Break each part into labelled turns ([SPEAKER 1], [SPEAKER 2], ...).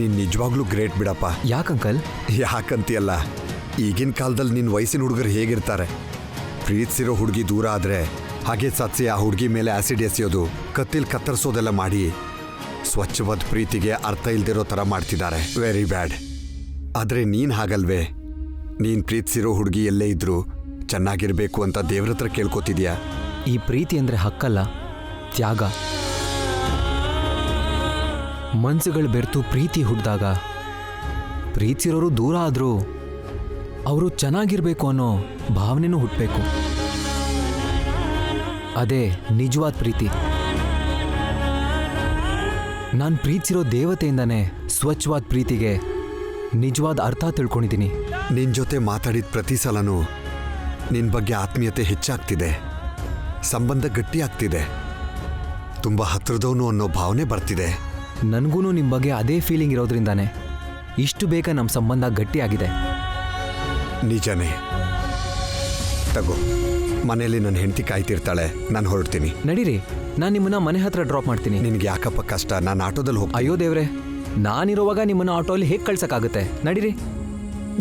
[SPEAKER 1] ನೀನ್ ನಿಜವಾಗ್ಲೂ ಗ್ರೇಟ್ ಬಿಡಪ್ಪ.
[SPEAKER 2] ಯಾಕಂಕಲ್?
[SPEAKER 1] ಯಾಕಂತೀಯಲ್ಲ, ಈಗಿನ ಕಾಲದಲ್ಲಿ ನಿನ್ನ ವಯಸ್ಸಿನ ಹುಡುಗರು ಹೇಗಿರ್ತಾರೆ? ಪ್ರೀತಿಸಿರೋ ಹುಡುಗಿ ದೂರ ಆದ್ರೆ ಹಾಗೆ ಸತ್ಸಿ ಆ ಹುಡುಗಿ ಮೇಲೆ ಆಸಿಡ್ ಎಸೆಯೋದು, ಕತ್ತಿಲ್ ಕತ್ತರಿಸೋದೆಲ್ಲ ಮಾಡಿ ಸ್ವಚ್ಛವಾದ ಪ್ರೀತಿಗೆ ಅರ್ಥ ಇಲ್ದಿರೋ ಥರ ಮಾಡ್ತಿದ್ದಾರೆ. Very bad. ಆದರೆ ನೀನು ಹಾಗಲ್ವೇ? ನೀನು ಪ್ರೀತಿಸಿರೋ ಹುಡುಗಿ ಎಲ್ಲೇ ಇದ್ರು ಚೆನ್ನಾಗಿರ್ಬೇಕು ಅಂತ ದೇವ್ರ ಹತ್ರ ಕೇಳ್ಕೊತಿದ್ಯಾ.
[SPEAKER 2] ಈ ಪ್ರೀತಿ ಅಂದರೆ ಹಕ್ಕಲ್ಲ, ತ್ಯಾಗ. ಮನ್ಸುಗಳು ಬೆರೆತು ಪ್ರೀತಿ ಹುಟ್ಟಿದಾಗ ಪ್ರೀತಿಸಿರೋರು ದೂರ ಆದರೂ ಅವರು ಚೆನ್ನಾಗಿರ್ಬೇಕು ಅನ್ನೋ ಭಾವನೆನೂ ಹುಟ್ಟಬೇಕು. ಅದೇ ನಿಜವಾದ ಪ್ರೀತಿ. ನಾನು ಪ್ರೀತಿಸಿರೋ ದೇವತೆಯಿಂದನೇ ಸ್ವಚ್ಛವಾದ ಪ್ರೀತಿಗೆ ನಿಜವಾದ ಅರ್ಥ ತಿಳ್ಕೊಂಡಿದ್ದೀನಿ.
[SPEAKER 1] ನಿನ್ನ ಜೊತೆ ಮಾತಾಡಿದ ಪ್ರತಿ ಸಲನೂ ನಿನ್ನ ಬಗ್ಗೆ ಆತ್ಮೀಯತೆ ಹೆಚ್ಚಾಗ್ತಿದೆ, ಸಂಬಂಧ ಗಟ್ಟಿ ಆಗ್ತಿದೆ, ತುಂಬ ಹತ್ರದವನು ಅನ್ನೋ ಭಾವನೆ ಬರ್ತಿದೆ.
[SPEAKER 2] ನನಗೂ ನಿಮ್ಮ ಬಗ್ಗೆ ಅದೇ ಫೀಲಿಂಗ್ ಇರೋದ್ರಿಂದಾನೆ ಇಷ್ಟು ಬೇಗ ನಮ್ಮ ಸಂಬಂಧ ಗಟ್ಟಿಯಾಗಿದೆ.
[SPEAKER 1] ನಿಜನೇ. ತಗೋ, ಮನೆಯಲ್ಲಿ ನನ್ನ ಹೆಂಡತಿ ಕಾಯ್ತಿರ್ತಾಳೆ, ನಾನು ಹೊರಡ್ತೀನಿ.
[SPEAKER 2] ನಡೀರಿ, ನಾನು ನಿಮ್ಮನ್ನ ಮನೆ ಹತ್ರ ಡ್ರಾಪ್ ಮಾಡ್ತೀನಿ.
[SPEAKER 1] ನಿನಗೆ ಯಾಕಪ್ಪ ಕಷ್ಟ? ನಾನು ಆಟೋದಲ್ಲಿ ಹೋಗಿ.
[SPEAKER 2] ಅಯ್ಯೋ ದೇವ್ರೆ, ನಾನಿರುವಾಗ ನಿಮ್ಮನ್ನ ಆಟೋಲ್ಲಿ ಹೇಗೆ ಕಳ್ಸಕ್ಕಾಗುತ್ತೆ? ನಡೀರಿ.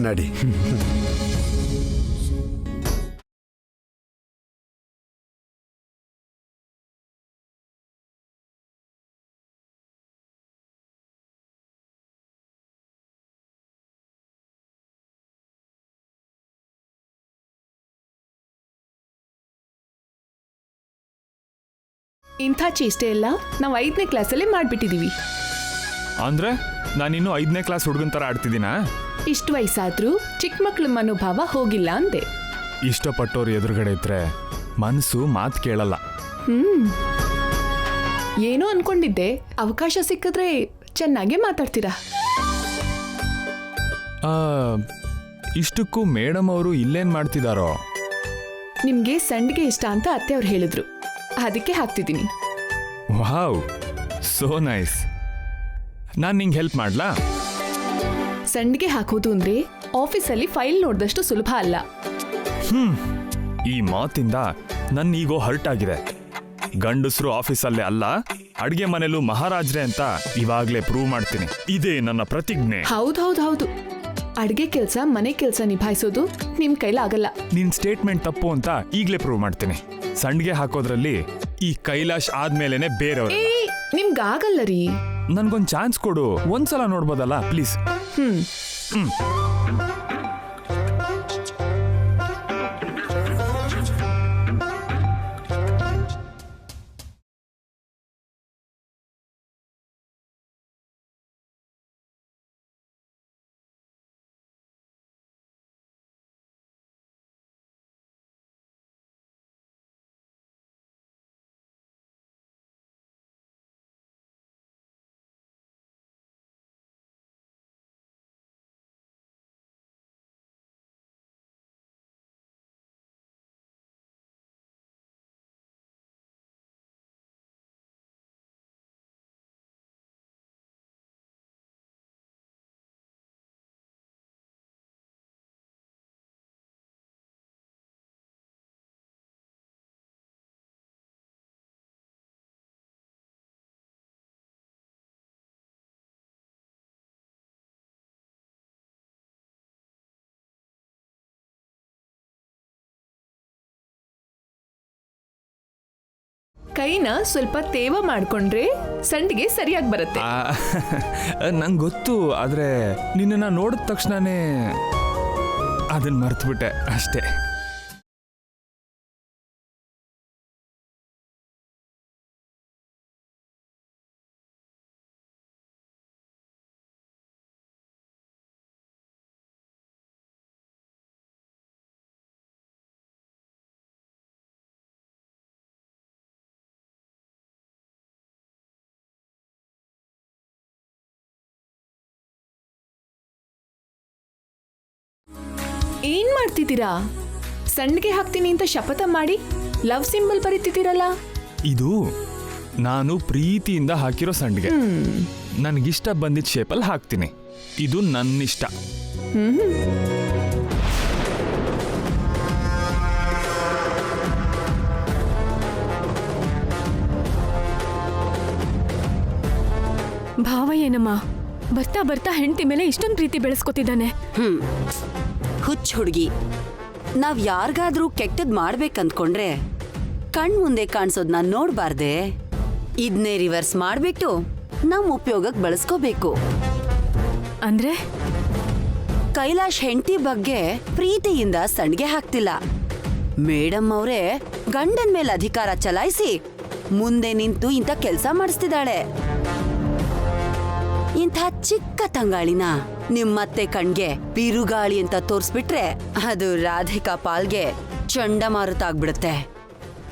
[SPEAKER 1] ನಡಿ.
[SPEAKER 3] ಇಂಥ ಚೇಷ್ಟೆ ಎಲ್ಲ ನಾವು 5ನೇ ಕ್ಲಾಸಲ್ಲಿ ಮಾಡ್ಬಿಟ್ಟಿದೀವಿ.
[SPEAKER 4] ಅಂದ್ರೆ ನಾನಿನ್ನೂ 5ನೇ ಕ್ಲಾಸ್ ಹುಡುಗನ ಥರ ಆಡ್ತಿದ್ದೀನಾ?
[SPEAKER 3] ಇಷ್ಟು ವಯಸ್ಸಾದ್ರೂ ಚಿಕ್ಕ ಮಕ್ಳ ಮನೋಭಾವ ಹೋಗಿಲ್ಲ ಅಂದೆ.
[SPEAKER 4] ಇಷ್ಟಪಟ್ಟವ್ರು ಎದುರುಗಡೆ ಇದ್ರೆ ಮನಸ್ಸು ಮಾತು ಕೇಳಲ್ಲ.
[SPEAKER 3] ಏನೋ ಅನ್ಕೊಂಡಿದ್ದೆ, ಅವಕಾಶ ಸಿಕ್ಕಿದ್ರೆ ಚೆನ್ನಾಗೇ ಮಾತಾಡ್ತೀರಾ.
[SPEAKER 4] ಇಷ್ಟಕ್ಕೂ ಮೇಡಮ್ ಅವರು ಇಲ್ಲೇನು ಮಾಡ್ತಿದ್ದಾರೋ?
[SPEAKER 3] ನಿಮ್ಗೆ ಸಂಡಿಗೆ ಇಷ್ಟ ಅಂತ ಅತ್ತೆ ಅವ್ರು ಹೇಳಿದ್ರು, ಅದಕ್ಕೆ ಹಾಕ್ತಿದ್ದೀನಿ.
[SPEAKER 4] Wow, so nice. ನಾನು ನಿಂಗೆ ಹೆಲ್ಪ್ ಮಾಡ್ಲಾ?
[SPEAKER 3] ಸಂಡಿಗೆ ಹಾಕೋದು ಅಂದ್ರೆ ಆಫೀಸಲ್ಲಿ ಫೈಲ್ ನೋಡಿದಷ್ಟು ಸುಲಭ ಅಲ್ಲ.
[SPEAKER 4] ಈ ಮಾತಿಂದ ನನ್ನ ಈಗೋ ಹರ್ಟ್ ಆಗಿದೆ. ಗಂಡಸರು ಆಫೀಸಲ್ಲೇ ಅಲ್ಲ, ಅಡ್ಗೆ ಮನೆಯಲ್ಲೂ ಮಹಾರಾಜ್ರೆ ಅಂತ ಇವಾಗ್ಲೇ ಪ್ರೂವ್ ಮಾಡ್ತೀನಿ. ಇದೇ ನನ್ನ ಪ್ರತಿಜ್ಞೆ.
[SPEAKER 3] ಹೌದು, ಅಡ್ಗೆ ಕೆಲ್ಸ ಮನೆ ಕೆಲ್ಸ ನಿಭಾಯಿಸೋದು ನಿಮ್ ಕೈಲಾಗಲ್ಲ.
[SPEAKER 4] ನಿನ್ ಸ್ಟೇಟ್ಮೆಂಟ್ ತಪ್ಪು ಅಂತ ಈಗ್ಲೇ ಪ್ರೂವ್ ಮಾಡ್ತೀನಿ. ಸಂಡಿಗೆ ಹಾಕೋದ್ರಲ್ಲಿ ಈ ಕೈಲಾಶ್ ಆದ್ಮೇಲೆನೆ ಬೇರೆಯವರು.
[SPEAKER 3] ನಿಮ್ಗಾಗಲ್ಲ ರೀ.
[SPEAKER 4] ನನ್ಗೊಂದ್ ಚಾನ್ಸ್ ಕೊಡು, ಒಂದ್ಸಲ ನೋಡ್ಬೋದಲ್ಲ ಪ್ಲೀಸ್.
[SPEAKER 3] ಕೈನ ಸ್ವಲ್ಪ ತೇವ ಮಾಡ್ಕೊಂಡ್ರೆ ಸಂಡಿಗೆ ಸರಿಯಾಗಿ ಬರುತ್ತೆ.
[SPEAKER 4] ನಂಗೆ ಗೊತ್ತು, ಆದ್ರೆ ನಿನ್ನ ನೋಡಿದ ತಕ್ಷಣನೇ ಅದನ್ನ ಮರ್ತ್ಬಿಟ್ಟೆ ಅಷ್ಟೇ.
[SPEAKER 3] ಏನ್ ಮಾಡ್ತಿದ್ದೀರಾ? ಸಂಡಿಗೆ ಹಾಕ್ತೀನಿ ಅಂತ ಶಪಥ ಮಾಡಿ ಲವ್ ಸಿಂಬಲ್ ಬರೀತಿದ್ದೀರಲ್ಲ.
[SPEAKER 4] ಇದು ನಾನು ಪ್ರೀತಿಯಿಂದ ಹಾಕಿರೋ ಸಂಡಿಗೆ. ನನಗಿಷ್ಟ ಬಂದಿದ್ದ ಶೇಪಲ್ಲಿ ಹಾಕ್ತೀನಿ. ಇದು ನನ್ನಿಷ್ಟ.
[SPEAKER 5] ಭಾವ ಏನಮ್ಮ, ಬರ್ತಾ ಬರ್ತಾ ಹೆಂಡತಿ ಮೇಲೆ ಇಷ್ಟೊಂದು ಪ್ರೀತಿ ಬೆಳೆಸ್ಕೊತಿದ್ದಾನೆ.
[SPEAKER 6] ಹುಚ್ಚ ಹುಡುಗಿ, ನಾವ್ ಯಾರಿಗಾದ್ರೂ ಕೆಟ್ಟದ್ ಮಾಡ್ಬೇಕಂದ್ಕೊಂಡ್ರೆ ಕಣ್ ಮುಂದೆ ಕಾಣಿಸೋದ್ನ ನೋಡ್ಬಾರ್ದೆ. ಇದ್ನೇ ರಿವರ್ಸ್ ಮಾಡ್ಬಿಟ್ಟು ನಮ್ ಉಪಯೋಗಕ್ಕೆ ಬಳಸ್ಕೋಬೇಕು.
[SPEAKER 5] ಅಂದ್ರೆ
[SPEAKER 6] ಕೈಲಾಶ್ ಹೆಂಡತಿ ಬಗ್ಗೆ ಪ್ರೀತಿಯಿಂದ ಸಣ್ಗೆ ಹಾಕ್ತಿಲ್ಲ. ಮೇಡಮ್ ಅವರೇ ಗಂಡನ್ ಮೇಲೆ ಅಧಿಕಾರ ಚಲಾಯಿಸಿ ಮುಂದೆ ನಿಂತು ಇಂಥ ಕೆಲ್ಸ ಮಾಡಿಸ್ತಿದ್ದಾಳೆ. ಇಂಥ ಚಿಕ್ಕ ತಂಗಾಳಿನ ನಿಮ್ಮತ್ತೆ ಕಣ್ಗೆ ಬಿರುಗಾಳಿ ಅಂತ ತೋರ್ಸ್ಬಿಟ್ರೆ ಅದು ರಾಧಿಕಾ ಪಾಲ್ಗೆ ಚಂಡಮಾರುತ ಆಗ್ಬಿಡುತ್ತೆ.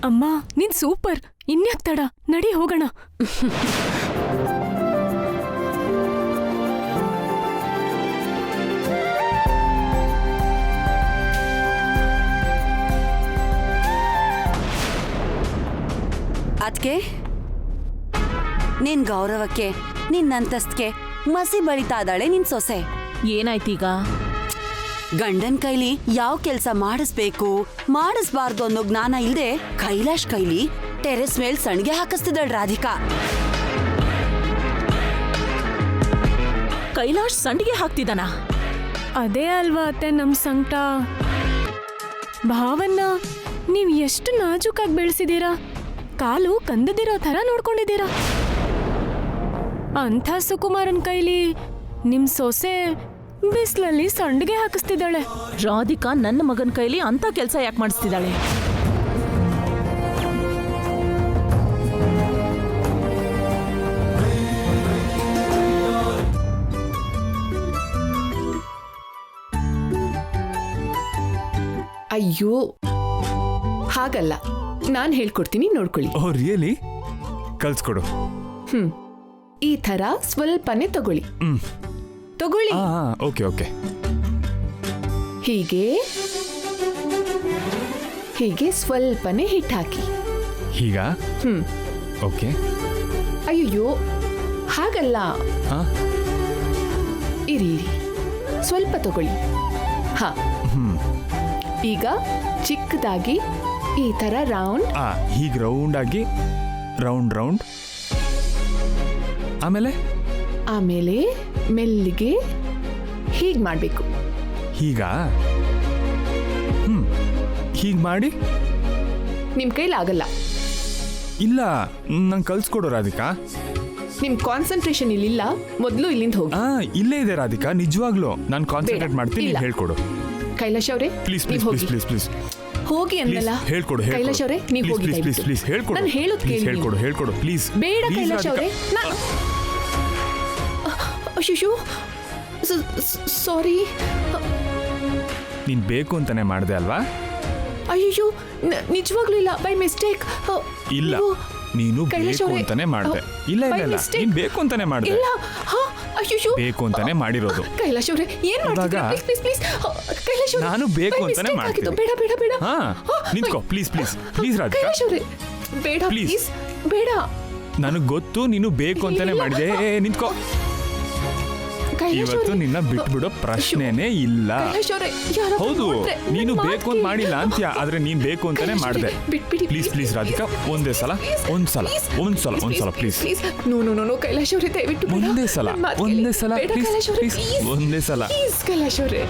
[SPEAKER 5] ಅಮ್ಮ ನೀನ್ ಸೂಪರ್. ಇನ್ಯಾಕ್ ತಡ, ನಡಿ ಹೋಗೋಣ.
[SPEAKER 6] ಅದ್ಕೆ ನಿನ್ ಗೌರವಕ್ಕೆ ನಿನ್ ಅಂತಸ್ತ್ಗೆ ಮಸಿ ಬಳಿತಾ ಇದ್ದಾಳೆ ನಿನ್ ಸೊಸೆ.
[SPEAKER 7] ಏನಾಯ್ತೀಗ?
[SPEAKER 6] ಗಂಡನ್ ಕೈಲಿ ಯಾವ ಕೆಲ್ಸ ಮಾಡಿಸ್ಬೇಕು ಮಾಡಿಸ್ಬಾರ್ದು ಅನ್ನೋ ಜ್ಞಾನ ಇಲ್ದೆ ಕೈಲಾಶ್ ಕೈಲಿ ಟೆರೆಸ್ ಮೇಲ್ ಸಣ್ಗೆ ಹಾಕಿಸ್ತಿದ್ದಾಳೆ ರಾಧಿಕಾ.
[SPEAKER 7] ಕೈಲಾಶ್ ಸಂಡಿಗೆ ಹಾಕ್ತಿದ್ದಾನ?
[SPEAKER 5] ಅದೇ ಅಲ್ವಾ ಅತ್ತೆ ನಮ್ ಸಂಕಟ. ಭಾವನ್ನ ನೀವ್ ಎಷ್ಟು ನಾಜೂಕಾಗಿ ಬೆಳೆಸಿದೀರಾ. ಕಾಲು ಕಂದದಿರೋ ಥರ ನೋಡ್ಕೊಂಡಿದ್ದೀರಾ. ಅಂಥ ಸುಕುಮಾರನ್ ಕೈಲಿ ನಿಮ್ ಸೊಸೆ ಬಿಸ್ಲಲ್ಲಿ ಸಂಡಿಗೆ ಹಾಕಿಸ್ತಿದ್ದಾಳೆ.
[SPEAKER 7] ರಾಧಿಕಾ ನನ್ನ ಮಗನ ಕೈಲಿ ಅಂತ ಕೆಲಸ ಯಾಕೆ ಮಾಡಿಸ್ತಿದ್ದಾಳೆ?
[SPEAKER 3] ಅಯ್ಯೋ ಹಾಗಲ್ಲ, ನಾನ್ ಹೇಳ್ಕೊಡ್ತೀನಿ ನೋಡ್ಕೊಳ್ಳಿ.
[SPEAKER 4] Oh really? ಕಲ್ಸ್ಕೊಡು.
[SPEAKER 3] ಈ ತರ ಸ್ವಲ್ಪನೇ ತಗೊಳ್ಳಿ. ತಗೊಳ್ಳಿ.
[SPEAKER 4] Okay okay.
[SPEAKER 3] ಹೀಗೆ ಹೀಗೆ ಸ್ವಲ್ಪನೇ ಹಿಟ್ಟು ಹಾಕಿ.
[SPEAKER 4] ಹೀಗ? ಓಕೆ.
[SPEAKER 3] ಅಯ್ಯೋ ಹಾಗಲ್ಲ. ಇರಿ ಇರಿ, ಸ್ವಲ್ಪ ತಗೊಳ್ಳಿ. ಹಾ, ಈಗ ಚಿಕ್ಕದಾಗಿ ಈ ತರ ರೌಂಡ್.
[SPEAKER 4] ಹೀಗೆ ರೌಂಡ್ ಆಗಿ ರೌಂಡ್ ರೌಂಡ್. ಆಮೇಲೆ
[SPEAKER 3] ಆಮೇಲೆ ಮೆಲ್ಲಿಗೆ ಹೀಗ್ ಮಾಡ್ಬೇಕು.
[SPEAKER 4] ಹೀಗ? ಹೀಗ್ ಮಾಡಿ.
[SPEAKER 3] ನಿಮ್ ಕೈಲಾಗಲ್ಲ.
[SPEAKER 4] ಇಲ್ಲ, ನಂಗೆ ಕಲ್ಸ್ಕೊಡು ರಾಧಿಕಾ.
[SPEAKER 3] ನಿಮ್ ಕಾನ್ಸಂಟ್ರೇಷನ್ ಇಲ್ಲಿಲ್ಲ. ಮೊದಲು ಇಲ್ಲಿಂದ ಹೋಗಿ.
[SPEAKER 4] ಇಲ್ಲೇ ಇದೆ ರಾಧಿಕಾ, ನಿಜವಾಗ್ಲೂ ನಾನು ಕಾನ್ಸಂಟ್ರೇಟ್ ಮಾಡ್ತೀನಿ. ಹೇಳ್ಕೊಡು
[SPEAKER 3] ಕೈಲಾಶ್ ಅವರೇ.
[SPEAKER 4] Please please please please please
[SPEAKER 3] ಹೋಗಿ ಅನ್ನಲ್ಲ.
[SPEAKER 4] ಹೇಳ್ಕೊಡು.
[SPEAKER 3] ಕೈಲಾಶ್ ಅವರೇ ನೀವು ಹೋಗಿ.
[SPEAKER 4] ಪ್ಲೀಸ್ ಪ್ಲೀಸ್ ಹೇಳ್ಕೊಡು.
[SPEAKER 3] ನಾನು ಹೇಳೋದು ಕೇಳಿ.
[SPEAKER 4] ಹೇಳ್ಕೊಡು ಪ್ಲೀಸ್.
[SPEAKER 3] ಬೇಡ ಕೈಲಾಶ್ ಅವರೇ. ಅಯ್ಯೋ ಸಾರಿ.
[SPEAKER 4] ನೀನ್ ಬೇಕು ಅಂತಾನೆ ಮಾಡ್ದೆ ಅಲ್ವಾ?
[SPEAKER 3] ಅಯ್ಯೋ ನಿಜವಾಗ್ಲೂ ಇಲ್ಲ, ಬೈ ಮಿಸ್ಟೇಕ್.
[SPEAKER 4] ಇಲ್ಲ, ನೀನು ಬೇಕು ಅಂತಾನೆ ಮಾಡ್ದೆ. ಇಲ್ಲ ಇಲ್ಲ ಇಲ್ಲ, ನೀನ್ ಬೇಕು ಅಂತಾನೆ ಮಾಡ್ದೆ.
[SPEAKER 3] ಇಲ್ಲ. ಅಯ್ಯೋ
[SPEAKER 4] ಬೇಕು ಅಂತಾನೆ ಮಾಡಿರೋದು.
[SPEAKER 3] ಕೈಲಾಶ್ ಅವರೇ ಏನ್ ಮಾಡ್ತಿದ್ದೀರಾ? ಪ್ಲೀಸ್ ಪ್ಲೀಸ್ ಕೈಲಾಶ್ ಅವರೇ,
[SPEAKER 4] ನಾನು ಬೇಕು ಅಂತಾನೆ ಮಾಡ್ತಿದ್ದೆ.
[SPEAKER 3] ಬೇಡ ಬೇಡ ಬೇಡ.
[SPEAKER 4] ನಿಂತ್ಕೋ please please please Radhika.
[SPEAKER 3] Kailash ಅವರೇ ಬೇಡ ಪ್ಲೀಸ್ ಬೇಡ.
[SPEAKER 4] ನನಗೆ ಗೊತ್ತು ನೀನು ಬೇಕು ಅಂತಾನೆ ಮಾಡಿದೆ. ನಿಂತ್ಕೋ. ಇವತ್ತು ನಿನ್ನ ಬಿಟ್ಬಿಡೋ ಪ್ರಶ್ನೆನೇ ಇಲ್ಲ. ಹೌದು, ನೀನು ಬೇಕು ಅಂತ ಮಾಡಿಲ್ಲ ಅಂತ್ಯ, ಆದ್ರೆ ನೀನ್ ಬೇಕು ಅಂತಾನೆ ಮಾಡ್ದೆ. ಪ್ಲೀಸ್ ಪ್ಲೀಸ್ ರಾಧಿಕಾ, ಒಂದ್ಸಲ ಪ್ಲೀಸ್.
[SPEAKER 3] ನೋ ಕೈಲಾಶ್ ಅವರೇ ದಯವಿಟ್ಟು
[SPEAKER 4] ಒಂದೇ ಸಲ ಪ್ಲೀಸ್, ಒಂದೇ ಸಲ.
[SPEAKER 3] ಕೈಲಾಶ್ ಅವರೇ.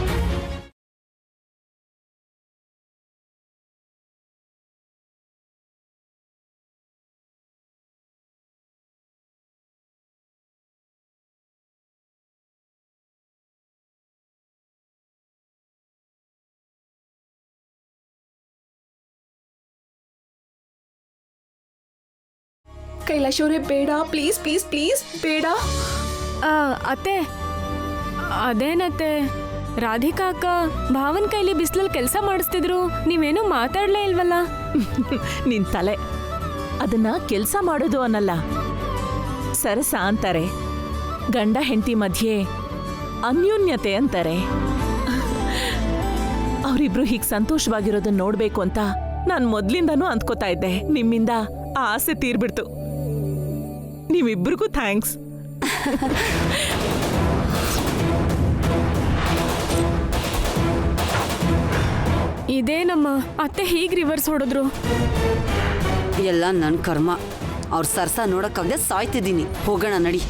[SPEAKER 3] ಕೈಲಾಶ್ ಅವರೇ ಬೇಡ ಪ್ಲೀಸ್ ಪ್ಲೀಸ್ ಪ್ಲೀಸ್ ಬೇಡ.
[SPEAKER 5] ಅತ್ತೆ ಅದೇನತ್ತೆ, ರಾಧಿಕಾ ಅಕ್ಕ ಭಾವನ್ ಕೈಲಿ ಬಿಸಿಲಲ್ಲಿ ಕೆಲಸ ಮಾಡಿಸ್ತಿದ್ರು, ನೀವೇನು ಮಾತಾಡ್ಲೇ ಇಲ್ವಲ್ಲ?
[SPEAKER 7] ನಿನ್ ತಲೆ. ಅದನ್ನ ಕೆಲಸ ಮಾಡೋದು ಅನ್ನಲ್ಲ, ಸರಸ ಅಂತಾರೆ. ಗಂಡ ಹೆಂಡತಿ ಮಧ್ಯೆ ಅನ್ಯೋನ್ಯತೆ ಅಂತಾರೆ. ಅವರಿಬ್ರು ಹೀಗೆ ಸಂತೋಷವಾಗಿರೋದನ್ನ ನೋಡ್ಬೇಕು ಅಂತ ನಾನು ಮೊದ್ಲಿಂದಾನೂ ಅಂದ್ಕೋತಾ ಇದ್ದೆ. ನಿಮ್ಮಿಂದ ಆ ಆಸೆ ತೀರ್ಬಿಡ್ತು. ನೀವಿಬ್ರಿಗೂ ಥ್ಯಾಂಕ್ಸ್.
[SPEAKER 5] ಇದೇನಮ್ಮ ಅತ್ತೆ ಹೀಗೆ ರಿವರ್ಸ್ ಹೊಡೆದ್ರು?
[SPEAKER 6] ಎಲ್ಲ ನನ್ನ ಕರ್ಮ. ಅವ್ರ ಸರ್ಸ ನೋಡಕ್ಕಾಗದೆ ಸಾಯ್ತಿದ್ದೀನಿ. ಹೋಗೋಣ ನಡಿ.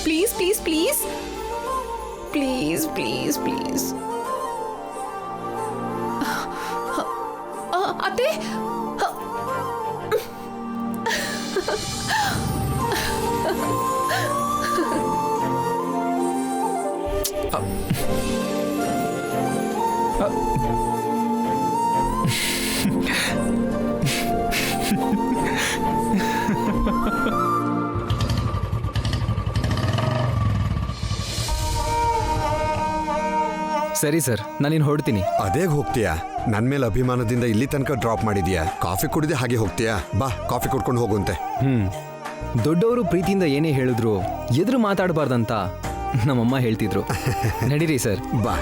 [SPEAKER 3] Please please please please please please. ಅತ್ತೆ,
[SPEAKER 2] ಸರಿ ಸರ್, ನಾನಿನ್ ಹೊರಡ್ತೀನಿ.
[SPEAKER 1] ಅದೇಗ್ ಹೋಗ್ತೀಯಾ? ನನ್ ಮೇಲೆ ಅಭಿಮಾನದಿಂದ ಇಲ್ಲಿ ತನಕ ಡ್ರಾಪ್ ಮಾಡಿದ್ಯಾ. ಕಾಫಿ ಕುಡಿದೆ ಹಾಗೆ ಹೋಗ್ತೀಯಾ? ಬಾ, ಕಾಫಿ ಕುಡ್ಕೊಂಡು ಹೋಗುವಂತೆ.
[SPEAKER 2] ದೊಡ್ಡವರು ಪ್ರೀತಿಯಿಂದ ಏನೇ ಹೇಳಿದ್ರು ಎದುರು ಮಾತಾಡಬಾರ್ದಂತ ನಮ್ಮಮ್ಮ ಹೇಳ್ತಿದ್ರು. ನಡೀರಿ ಸರ್.
[SPEAKER 1] ಬಾ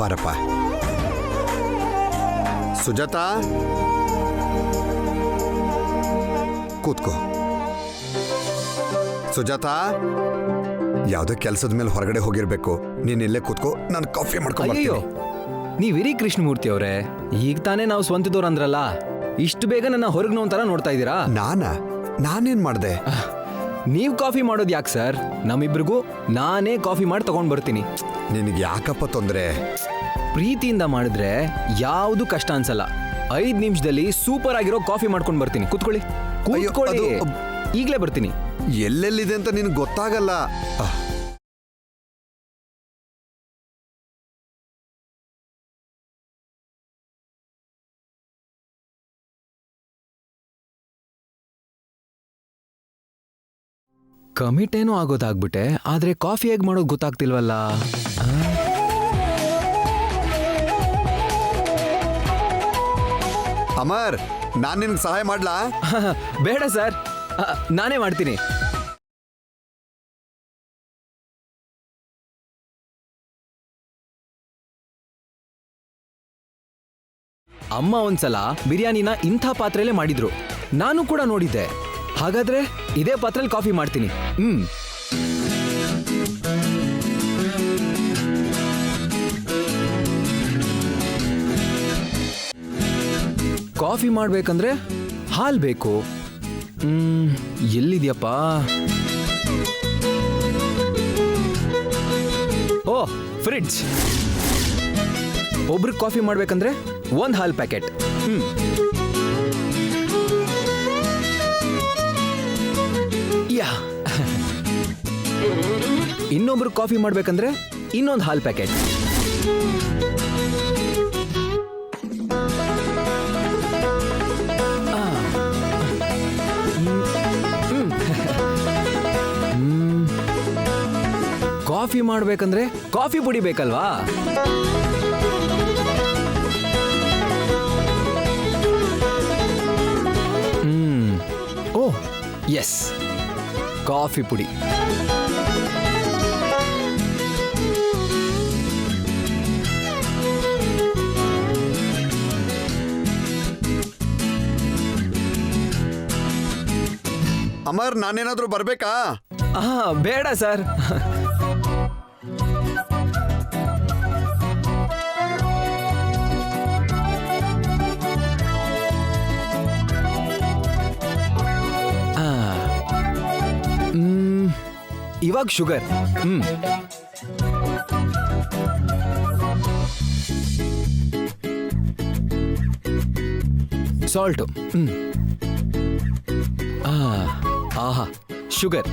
[SPEAKER 1] ಬಾರಪ್ಪ. ಸುಜಾತಾ, ಕೂತ್ಕೋ. ಸುಜಾತಾ, ಯಾವ್ದೋ ಕೆಲಸದ ಮೇಲೆ ಹೊರಗಡೆ ಹೋಗಿರ್ಬೇಕು. ನೀನ್ ಇಲ್ಲೇ ಕೂತ್ಕೋ, ನಾನು ಕಾಫಿ ಮಾಡ್ಕೊಂಡು
[SPEAKER 2] ಅಯ್ಯೋ, ನೀವಿರಿ ಕೃಷ್ಣಮೂರ್ತಿ ಅವರೇ, ಈಗ ತಾನೇ ನಾವು ಸ್ವಂತದವ್ರು ಅಂದ್ರಲ್ಲ, ಇಷ್ಟು ಬೇಗ ನನ್ನ ಹೊರಗ್ನೋ ಒಂಥರ ನೋಡ್ತಾ ಇದ್ದೀರಾ?
[SPEAKER 1] ನಾನೇನ್ ಮಾಡ್ದೆ?
[SPEAKER 2] ನೀವು ಕಾಫಿ ಮಾಡೋದು ಯಾಕೆ ಸರ್? ನಮ್ಮಿಬ್ರಿಗೂ ನಾನೇ ಕಾಫಿ ಮಾಡಿ ತಗೊಂಡ್ ಬರ್ತೀನಿ.
[SPEAKER 1] ನಿನಗೆ ಯಾಕಪ್ಪ ತೊಂದ್ರೆ?
[SPEAKER 2] ಪ್ರೀತಿಯಿಂದ ಮಾಡಿದ್ರೆ ಯಾವುದು ಕಷ್ಟ ಅನ್ಸಲ್ಲ. 5 ನಿಮಿಷದಲ್ಲಿ ಸೂಪರ್ ಆಗಿರೋ ಕಾಫಿ ಮಾಡ್ಕೊಂಡು ಬರ್ತೀನಿ. ಕೂತ್ಕೊಳ್ಳಿ, ಕೂತ್ಕೊಳ್ಳಿ. ಈಗಲೇ ಬರ್ತೀನಿ.
[SPEAKER 1] ಎಲ್ಲೆಲ್ಲಿದೆ ಅಂತ ನಿನಗೆ ಗೊತ್ತಾಗಲ್ಲ.
[SPEAKER 2] ಕಮಿಟ್ ಏನೋ ಆಗೋದಾಗ್ಬಿಟ್ಟೆ, ಆದ್ರೆ ಕಾಫಿ ಹೇಗ್ ಮಾಡೋದು ಗೊತ್ತಾಗ್ತಿಲ್ವಲ್ಲ.
[SPEAKER 1] ಅಮರ್, ನಾನ್ ನಿನ್ಗೆ ಸಹಾಯ ಮಾಡ್ಲಾ?
[SPEAKER 2] ಬೇಡ ಸರ್, ನಾನೇ ಮಾಡ್ತೀನಿ. ಅಮ್ಮ ಒಂದ್ಸಲ ಬಿರಿಯಾನಿನ ಇಂಥ ಪಾತ್ರೆಯಲ್ಲೇ ಮಾಡಿದ್ರು, ನಾನು ಕೂಡ ನೋಡಿದ್ದೆ. ಹಾಗಾದ್ರೆ ಇದೇ ಪಾತ್ರೆಯಲ್ಲಿ ಕಾಫಿ ಮಾಡ್ತೀನಿ. ಕಾಫಿ ಮಾಡ್ಬೇಕಂದ್ರೆ ಹಾಲ್ ಬೇಕು. ಎಲ್ಲಿದ್ಯಪ್ಪ? ಓ, ಫ್ರಿಡ್ಜ್. ಒಬ್ರಿಗೆ ಕಾಫಿ ಮಾಡ್ಬೇಕಂದ್ರೆ 1 ಹಾಲ್ ಪ್ಯಾಕೆಟ್. ಯಾ. ಇನ್ನೊಬ್ರು ಕಾಫಿ ಮಾಡ್ಬೇಕಂದ್ರೆ ಇನ್ನೊಂದು ಹಾಲ್ ಪ್ಯಾಕೆಟ್. ಕಾಫಿ ಮಾಡ್ಬೇಕಂದ್ರೆ ಕಾಫಿ ಪುಡಿ ಬೇಕಲ್ವಾ? ಓ ಎಸ್, ಕಾಫಿ ಪುಡಿ.
[SPEAKER 1] ಅಮರ್, ನಾನೇನಾದ್ರೂ ಬರ್ಬೇಕಾ?
[SPEAKER 2] ಬೇಡ ಸರ್. ಇವಾಗ ಶುಗರ್. ಸಾಲ್ಟು. ಆಹಾ, ಶುಗರ್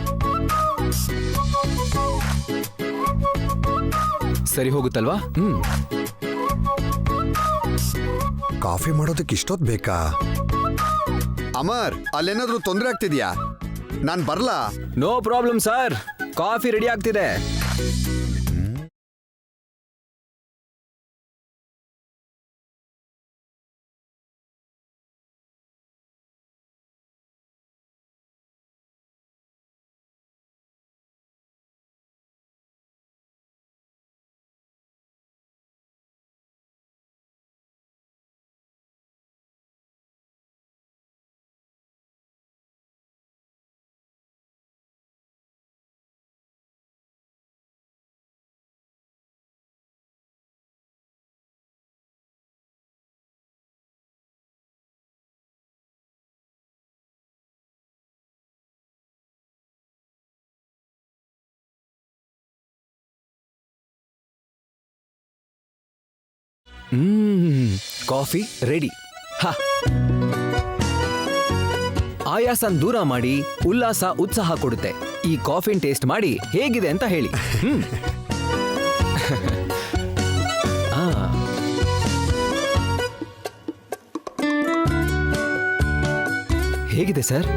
[SPEAKER 2] ಸರಿ ಹೋಗುತ್ತಲ್ವಾ?
[SPEAKER 1] ಕಾಫಿ ಮಾಡೋದಕ್ಕೆ ಇಷ್ಟೊತ್ತು ಬೇಕಾ? ಅಮರ್, ಅಲ್ಲೇನಾದ್ರೂ ತೊಂದರೆ ಆಗ್ತಿದ್ಯಾ? ನಾನ್ ಬರ್ಲಾ?
[SPEAKER 2] No problem sir, coffee ready ಆಗ್ತಿದೆ. Coffee ready. ಹಾ, ಆಯಾಸನ್ ದೂರ ಮಾಡಿ ಉಲ್ಲಾಸ ಉತ್ಸಾಹ ಕೊಡುತ್ತೆ. ಈ ಕಾಫಿನ್ ಟೇಸ್ಟ್ ಮಾಡಿ ಹೇಗಿದೆ ಅಂತ ಹೇಳಿ. ಆ. ಹೇಗಿದೆ ಸರ್?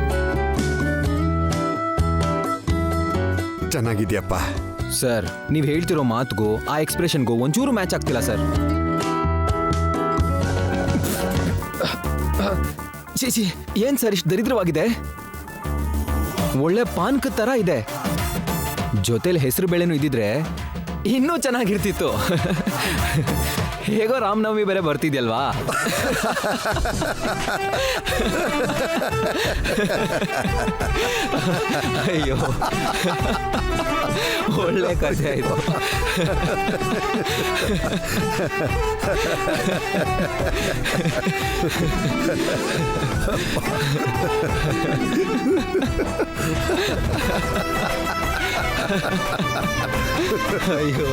[SPEAKER 1] ಚೆನ್ನಾಗಿದ್ಯಪ್ಪ.
[SPEAKER 2] ಸರ್, ನೀವು ಹೇಳ್ತಿರೋ ಮಾತುಗೂ ಆ ಎಕ್ಸ್ಪ್ರೆಷನ್ಗೂ ಒಂಚೂರು ಮ್ಯಾಚ್ ಆಗ್ತಿಲ್ಲ ಸರ್. ಚೀಚಿ, ಏನ್ ಸರ್ ಇಷ್ಟು ದರಿದ್ರವಾಗಿದೆ? ಒಳ್ಳೆ ಪಾನ್ಕ ತರ ಇದೆ. ಜೊತೆಲಿ ಹೆಸರು ಬೇಳೆನೂ ಇದ್ದಿದ್ರೆ ಇನ್ನೂ ಚೆನ್ನಾಗಿರ್ತಿತ್ತು. ಹೇಗೋ ರಾಮನವಮಿ ಬೇರೆ ಬರ್ತಿದ್ಯಲ್ವಾ? ಅಯ್ಯೋ, ಒಳ್ಳೆ ಕಥೆ ಆಯ್ತು. ಅಯ್ಯೋ,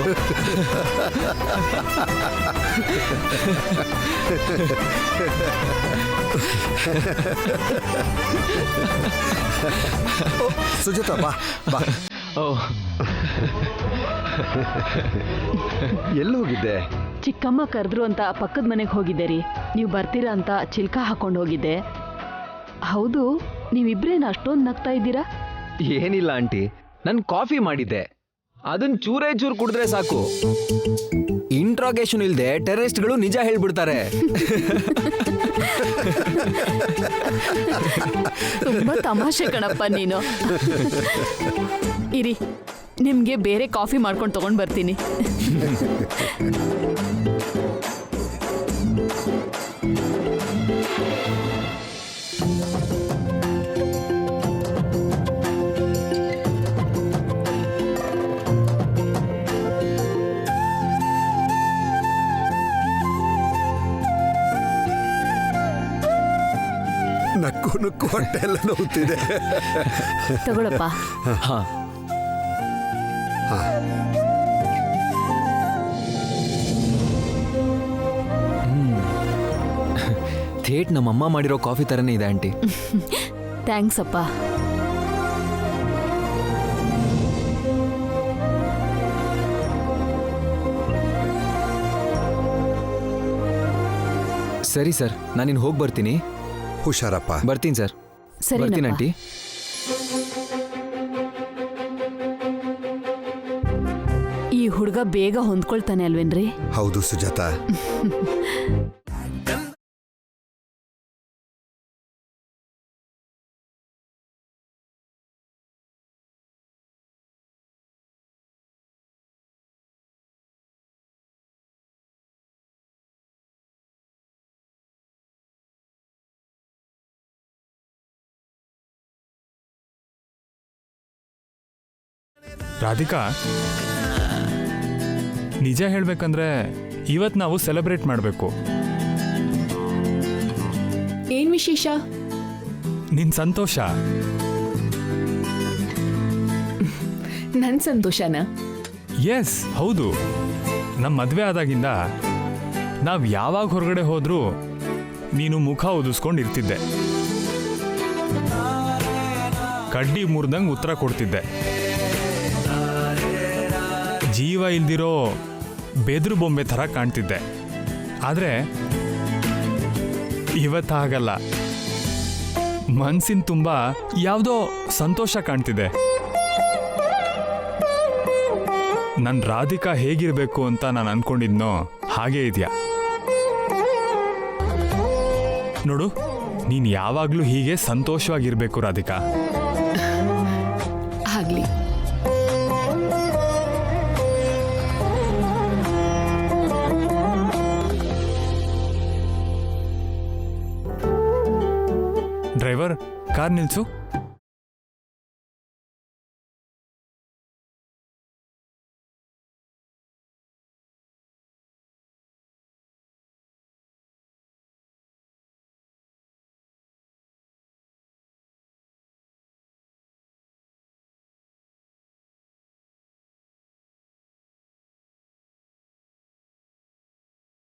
[SPEAKER 1] ಸುಜಾತ, ಬಾ ಬಾ.
[SPEAKER 2] ಓ,
[SPEAKER 1] ಎಲ್ಲಿ ಹೋಗಿದ್ದೆ?
[SPEAKER 8] ಚಿಕ್ಕಮ್ಮ ಕರೆದ್ರು ಅಂತ ಪಕ್ಕದ ಮನೆಗೆ ಹೋಗಿದ್ದೆ ರೀ. ನೀವು ಬರ್ತೀರಾ ಅಂತ ಚಿಲ್ಕ ಹಾಕೊಂಡು ಹೋಗಿದ್ದೆ. ಹೌದು, ನೀವಿಬ್ರೇನು ಅಷ್ಟೊಂದು ನಗ್ತಾ ಇದ್ದೀರಾ?
[SPEAKER 2] ಏನಿಲ್ಲ ಆಂಟಿ, ನಾನು ಕಾಫಿ ಮಾಡಿದ್ದೆ. ಅದನ್ನ ಚೂರೇ ಚೂರು ಕುಡಿದ್ರೆ ಸಾಕು, ಇಂಟ್ರಾಗೇಷನ್ ಇಲ್ದೆ ಟೆರರಿಸ್ಟ್ಗಳು ನಿಜ ಹೇಳ್ಬಿಡ್ತಾರೆ.
[SPEAKER 8] ತುಂಬಾ ತಮಾಷೆ ಕಣಪ್ಪ ನೀನು. ಇರಿ, ನಿಮ್ಗೆ ಬೇರೆ ಕಾಫಿ ಮಾಡ್ಕೊಂಡು ತಗೊಂಡ್ ಬರ್ತೀನಿ.
[SPEAKER 1] ನಕ್ಕು ನಕ್ಕು ಹೊಟ್ಟೆ ಎಲ್ಲ ನೋವ್ತಿದೆ.
[SPEAKER 8] ತಗೊಳಪ್ಪ.
[SPEAKER 2] ಹಾ, ಥೇಟ್ ನಮ್ಮಮ್ಮ ಮಾಡಿರೋ ಕಾಫಿ ತರನೇ ಇದೆ ಆಂಟಿ.
[SPEAKER 8] ಥ್ಯಾಂಕ್ಸ್ ಅಪ್ಪ.
[SPEAKER 2] ಸರಿ ಸರ್, ನಾನಿನ್ ಹೋಗಿ ಬರ್ತೀನಿ.
[SPEAKER 1] ಹುಷಾರಪ್ಪ.
[SPEAKER 2] ಬರ್ತೀನಿ ಸರ್.
[SPEAKER 8] ಸರಿನಪ್ಪ.
[SPEAKER 2] ಬರ್ತೀನಿ ಆಂಟಿ.
[SPEAKER 8] ಈ ಹುಡುಗ ಬೇಗ ಹೊಂದ್ಕೊಳ್ತಾನೆ ಅಲ್ವೇನ್ರಿ?
[SPEAKER 1] ಹೌದು ಸುಜಾತ.
[SPEAKER 4] ರಾಧಿಕಾ, ನಿಜ ಹೇಳ್ಬೇಕಂದ್ರೆ ಇವತ್ತು ನಾವು ಸೆಲೆಬ್ರೇಟ್ ಮಾಡಬೇಕು.
[SPEAKER 3] ಏನ್ ವಿಶೇಷ?
[SPEAKER 4] ನಿನ್ ಸಂತೋಷ.
[SPEAKER 3] ನನ್ ಸಂತೋಷನಾ?
[SPEAKER 4] ಎಸ್, ಹೌದು. ನಮ್ಮ ಮದುವೆ ಆದಾಗಿಂದ ನಾವು ಯಾವಾಗ ಹೊರಗಡೆ ಹೋದ್ರೂ ನೀನು ಮುಖ ಒದಿಸ್ಕೊಂಡು ಇರ್ತಿದ್ದೆ. ಕಡ್ಡಿ ಮುರಿದಂಗೆ ಉತ್ತರ ಕೊಡ್ತಿದ್ದೆ. ಜೀವ ಇಲ್ದಿರೋ ಬೆದ್ರು ಬೊಂಬೆ ಥರ ಕಾಣ್ತಿದ್ದೆ. ಆದರೆ ಇವತ್ತಾಗಲ್ಲ. ಮನ್ಸಿನ ತುಂಬ ಯಾವುದೋ ಸಂತೋಷ ಕಾಣ್ತಿದೆ. ನನ್ನ ರಾಧಿಕಾ ಹೇಗಿರಬೇಕು ಅಂತ ನಾನು ಅನ್ಕೊಂಡಿದ್ನೋ ಹಾಗೇ ಇದೆಯಾ ನೋಡು. ನೀನು ಯಾವಾಗಲೂ ಹೀಗೆ ಸಂತೋಷವಾಗಿರ್ಬೇಕು ರಾಧಿಕಾ.
[SPEAKER 3] ಆಗ್ಲಿ.
[SPEAKER 4] ಡ್ರೈವರ್, ಕಾರ್ ನಿಲ್ಸು.